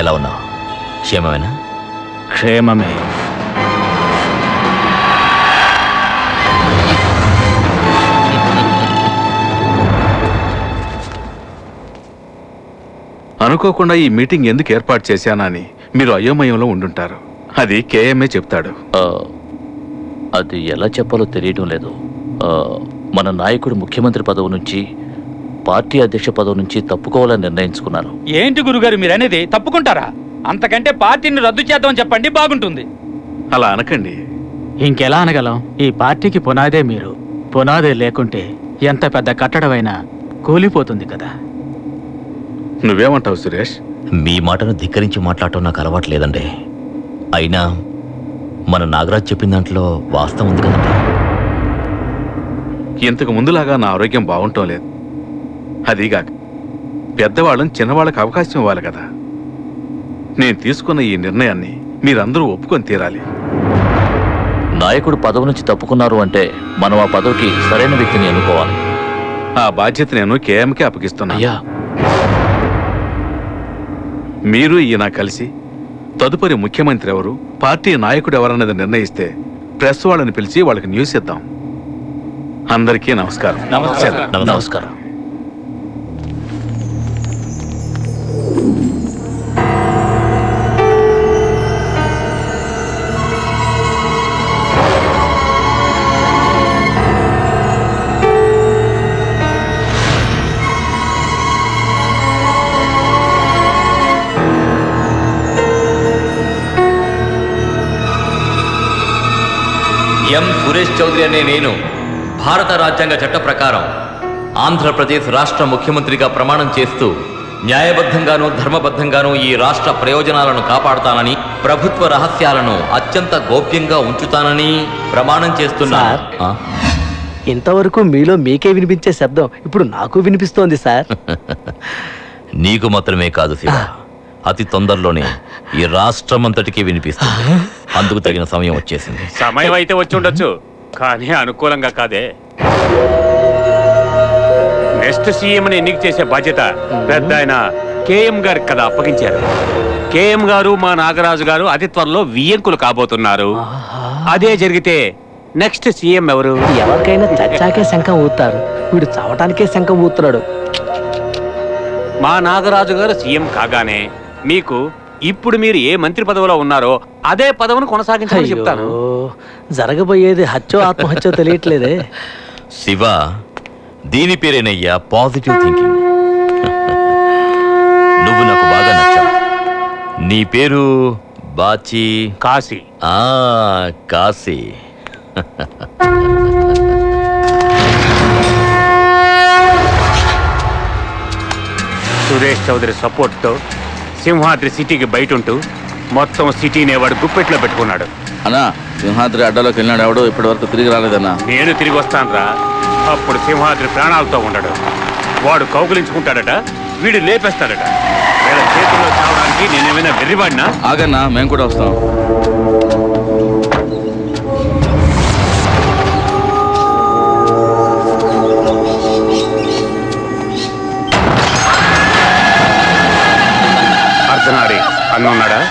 ఎలా ఉన్నావు? క్షేమమేనా? క్షేమమే. అనుకోకుండా ఈ మీటింగ్ ఎందుకు ఏర్పాటు చేశానని మీరు అయోమయంలో ఉండుంటారు. అది కేఎంఏ చెప్తాడు. అది ఎలా చెప్పాలో తెలియటం లేదు. మన నాయకుడు ముఖ్యమంత్రి పదవి నుంచి, పార్టీ అధ్యక్ష పదవి నుంచి తప్పుకోవాలని నిర్ణయించుకున్నారు. ఏంటి గురుగారు మీరనేది? తప్పుకుంటారా? అంతకంటే పార్టీని రద్దు చేద్దామని చెప్పండి, బాగుంటుంది. అలా అనకండి. ఇంకెలా అనగలం? ఈ పార్టీకి పునాదే మీరు. పునాదే లేకుంటే ఎంత పెద్ద కట్టడమైనా కూలిపోతుంది కదా. నువ్వేమంటావు సురేష్? మీ మాటను ధిక్కరించి మాట్లాడటం నాకు అలవాటు లేదండి. అయినా మన నాగరాజ్ చెప్పిన దాంట్లో వాస్తవం ఉంది కదండి. ఇంతకు ముందులాగా నా ఆరోగ్యం బాగుంటం లేదు. అదీగాక పెద్దవాళ్ళని చిన్నవాళ్ళకి అవకాశం ఇవ్వాలి కదా. నేను తీసుకున్న ఈ నిర్ణయాన్ని మీరందరూ ఒప్పుకొని తీరాలి. నాయకుడు పదవి నుంచి తప్పుకున్నారు అంటే మనం ఆ పదవికి సరైన వ్యక్తిని ఎన్నుకోవాలి. ఆ బాధ్యత నేను కేఎంకే అప్పగిస్తున్నా. అయ్యా, మీరు ఈయన కలిసి తదుపరి ముఖ్యమంత్రి ఎవరు, పార్టీ నాయకుడు ఎవరన్నది నిర్ణయిస్తే ప్రెస్ వాళ్ళని పిలిచి వాళ్ళకి న్యూస్ ఇద్దాం. అందరికీ నమస్కారం. నమస్కారం. ఎం సురేష్ చౌదరి అనే నేను భారత రాజ్యాంగ చట్ట ప్రకారం ఆంధ్రప్రదేశ్ రాష్ట్ర ముఖ్యమంత్రిగా ప్రమాణం చేస్తూ న్యాయబద్ధంగానూ ధర్మబద్ధంగానూ ఈ రాష్ట్ర ప్రయోజనాలను కాపాడుతానని, ప్రభుత్వ రహస్యాలను అత్యంత గోప్యంగా ఉంచుతానని ప్రమాణం చేస్తున్నాను. ఇంతవరకు మీలో మీకే వినిపించే శబ్దం ఇప్పుడు నాకు వినిపిస్తోంది సార్. నీకు మాత్రమే కాదు శివ, అతి తొందరలోనే ఈ రాష్ట్రమంతటికి వినిపిస్తుంది. అందుకు తగిన సమయం వచ్చేసింది. సమయం అయితే వచ్చి ఉండొచ్చు, కానీ అనుకూలంగా కాదే. నెక్స్ట్ సీఎంని ఎన్నిక చేసే బాధ్యత పెద్ద ఆయన కేఎం గారికి కదా అప్పగించారు. కేఎం గారు, మా నాగరాజు గారు అతి త్వరలో వియ్యంకులు కాబోతున్నారు. అదే జరిగితే నెక్స్ట్ సీఎం ఎవరు? ఎవరికైనా చచ్చాకే శంఖం ఊతారు, వీడు చావటానికే శంఖం ఊతున్నాడు. మా నాగరాజు గారు సీఎం కాగానే మీకు ఇప్పుడు మీరు ఏ మంత్రి పదవిలో ఉన్నారో అదే పదవిని కొనసాగించమని చెప్తాను. జరగబోయేది హత్యో ఆత్మహత్యో తెలియట్లేదే. శివ, దీని పేరేనయ్యా పాజిటివ్ థింకింగ్. నువ్వు నాకు బాగా నచ్చావు. నీ పేరు బాచి? కాశీ. కాశీ. సురేష్ చౌదరి సపోర్ట్తో సింహాద్రి సిటీకి బయట ఉంటూ మొత్తం సిటీనే వాడు గుప్పెట్లో పెట్టుకున్నాడు. అన్నా, సింహాద్రి అడ్డాలోకి వెళ్ళినాడు ఎవడు ఇప్పటి వరకు తిరిగి రాలేదన్నా. నేను తిరిగి వస్తానురా. అప్పుడు సింహాద్రి ప్రాణాలతో ఉండడు. వాడు కౌగులించుకుంటాడట, వీడు లేపేస్తాడట. వీళ్ళ చేతుల్లో చావడానికి నేనేమైనా వెర్రివాడినా? ఆగన్నా, మేము కూడా వస్తాం. అర్ధనారి అన్నున్నాడా?